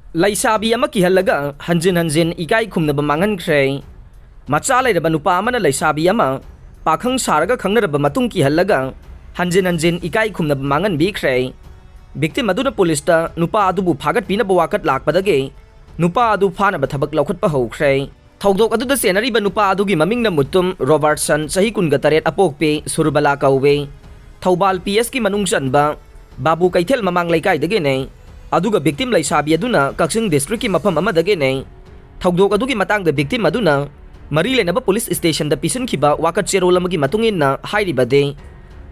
Laisabi ama kihalaga hanjin hanjin ikai khumnaba mangankhre macha lairaba nupa amana laisabi ama pakhang saraga khangnaraba matung kihalaga hanjin hanjin ikai khumnaba mangan bikhre victim aduna police ta nupa adubu phagat pinaba wakat lakpadage nupa adu phanaba thabak laukhatpa haukhre thogdok aduda senari ba nupa adugi mamingna mutum Robertson sahi kunga taret apokpe surbala kauwe Thoubal PS ki manung chanba babu kaithel mamang laikai dage ne aduga victim laisabi aduna Kaksing district ki mafam amadage ne thogdok adugi matangda victim aduna mari lenaba police station da pisan khiba wakat cherol amagi matungin na hairibade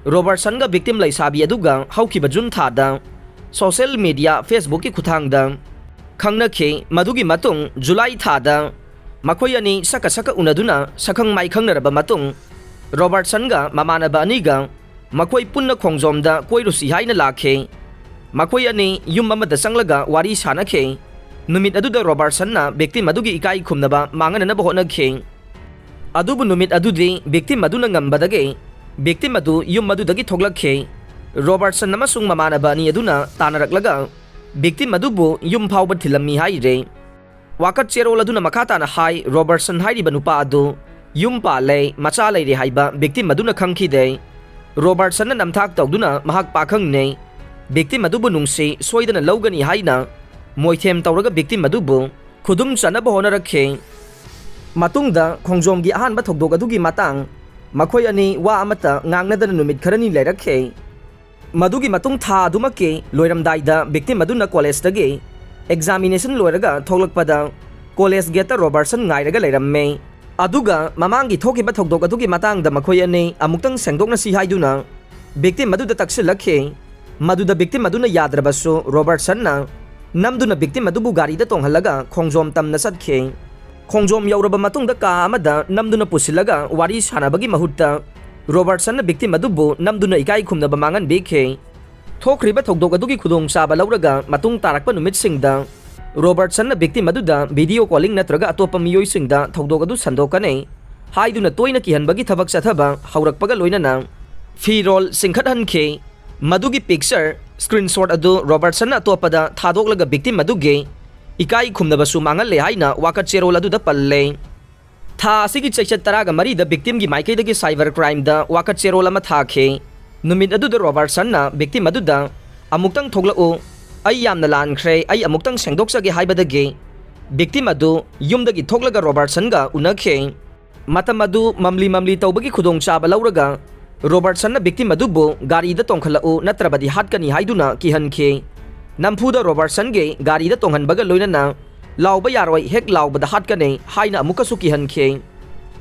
Robertson ga victim laisabi aduga haukiba jun thada social media Facebook ki khuthangda khangna khe madugi matung July thada makhoi ani saka unaduna sakhang mai khangnaraba matung Robertson ga mamanaba aniga makhoi punna khongjomda koirusi haina lakhe makhoi ani yum amada sanglaga wari sanakhe numit aduda Robertson na victim adugi ikai khumnaba manganana bahonakhe adubu numit adudi victim aduna ngambadage victim adu yum adudagi thoglakhe Robertson namasung mamanaba ani aduna tanaraklaga victim adubu yum phawba thilammi haire wakat cherol aduna makhata na hai Robertson hairiba nupa adu yum pa lei macha leire haiba victim aduna khangkhide Robertson na namthak tawduna mahak pakhang ne victim adubu nungsi soidana lawgani haina moithem tawraga victim adubu khudum chanaba honarakhe matungda khongjomgi ahanba thogdok adugi matang makhoi ani wa amata ngangnadana numit kharani leirakhe madugi matung tha adumake loiramdaida victim aduna college dage examination loiraga thoglakpada college gate Robertson ngairaga leiramme aduga mamangi thokiba thogdok adugi matangda makhoi ani amuktang sengdokna si haiduna victim aduda taksilakhe maduda victim aduna yadrabasu Robertson na namduna victim adubu gari da tonghalaga khongjom tamna satkhe khongjom yauraba matungda ka amada namduna pusilaga wari sanabagi mahutta Robertson na victim adubu namduna ikai khumnaba mangan bekhe thokriba thogdok adugi khudong saba lauraga matung tarakpa numit singda Robertson na victim aduda video calling natraga atopa miyoi singda thogdok adu sandokane haiduna toina kihanbagi thabak chathaba haurakpaga loinana firol singkhat hankhe madugi picture screenshot adu Robertson na atopada thadok laga victim aduge ikai khumnabasu mangal le haina wakat cherol adu da palle tha asigi chechat taraga mari da victim gi maikai dagi cyber crime da wakat cherol ama thakhe numit adu da Robertson na victim adu da amuktang thoglau ai yamna lankhre ai amuktang sengdoksage haibadage victim adu yumdagi thoklaga Robertson ga unakhe matam adu mamli tawbagi khudong chaba lauraga Robertson na victim adubu gari da tongkhalau natrabadi hatkani haiduna kihankhe nampuda Robertson ge gari da tonghanbaga loinana lauba yaroi hek lauba da hatkane haina amukasu kihankhe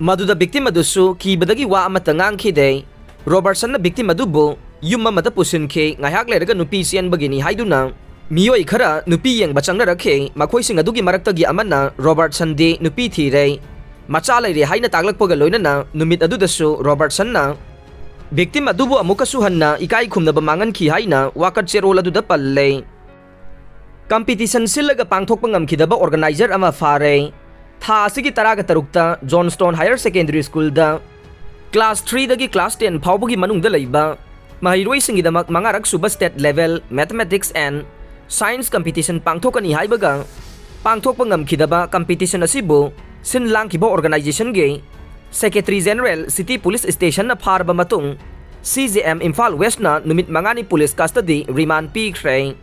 maduda victim adusu kibadagi wa amata ngangkhide Robertson na victim adubu yumma mata pusinkhe ngahak leraga nupi sianbagini haiduna miyoi khara nupi yengba changnarakhe makhoi sing adugi maraktagi amana Robertson de nupi thire macha leire haina taglakpaga loinana numit adudasu Robertson na victim adubu amukasu hanna ikai khumnaba mangan khi haina wakat cherol aduda palle competition silaga pangthokpa ngamkhidaba organizer ama fare tha asigi taraga tarukta Johnston Higher Secondary School da class 3 dagi class 10 phawbagi manungda leiba mahiroi singidamak mangarak suba state level mathematics and science competition pangthokani haibaga pangthokpa ngamkhidaba competition asibu sinlang kibo organization ge Secretary General City Police Station na pharba matung CJM Imphal West na numit mangani police custody remand pikre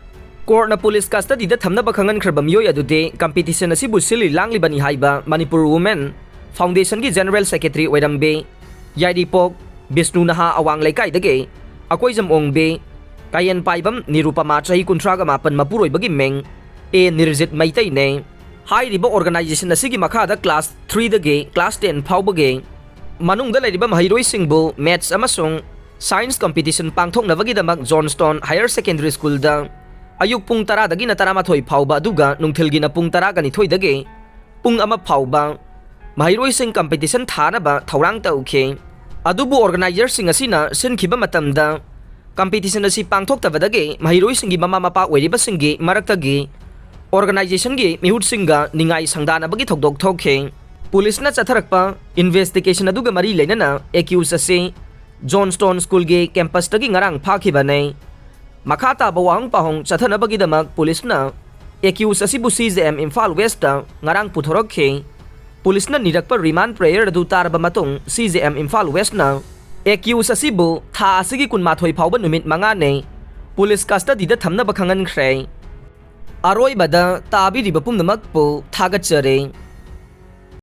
court na police custody da thamna bakhangan khraba miyoi adude competition asibu sili langli bani haiba Manipur Women Foundation gi General Secretary oirambe Yaidipok Bisnu Naha awang laikai dage akoijam ongbe kayan paibam Nirupama chahi kuntraga mapan mapuroi bagi meng e Nirjit maitai ne hairiba organization asigi makhada class 3 dage class 10 phawbage manungda leiriba mahiroi singbu maths amasung science competition pangthoknabagi damak Johnston Higher Secondary School da ayuk pung 10 dagi na 13 phawba aduga nungthilgi na pung 10 gani thoi dage pung ama phawba mahiroi sing competition thanaba thorang taukhe adubu organizer sing asina sinkhiba matamda competition asi pangthoktabadage mahiroi singi mama mapa oiriba singi maraktagi organization gi mihut singa ningai sangdana bagi thokdok thokhe police na chatharakpa investigation aduga mari leinana accused ase Johnston School gi campus tagi ngarang phakhiba nei makata bawang pahong chathana bagi damak police na accused asibu CJM Imphal West ta ngarang puthorokhe pulisna nirakpa remand prayer adu tarba matung CJM Imphal West na accused asibu tha asigi kunmathoi phawba numit manga ne police custody da thamna bakhangan khre aroi bada tabi riba pumnamak pu thagat chare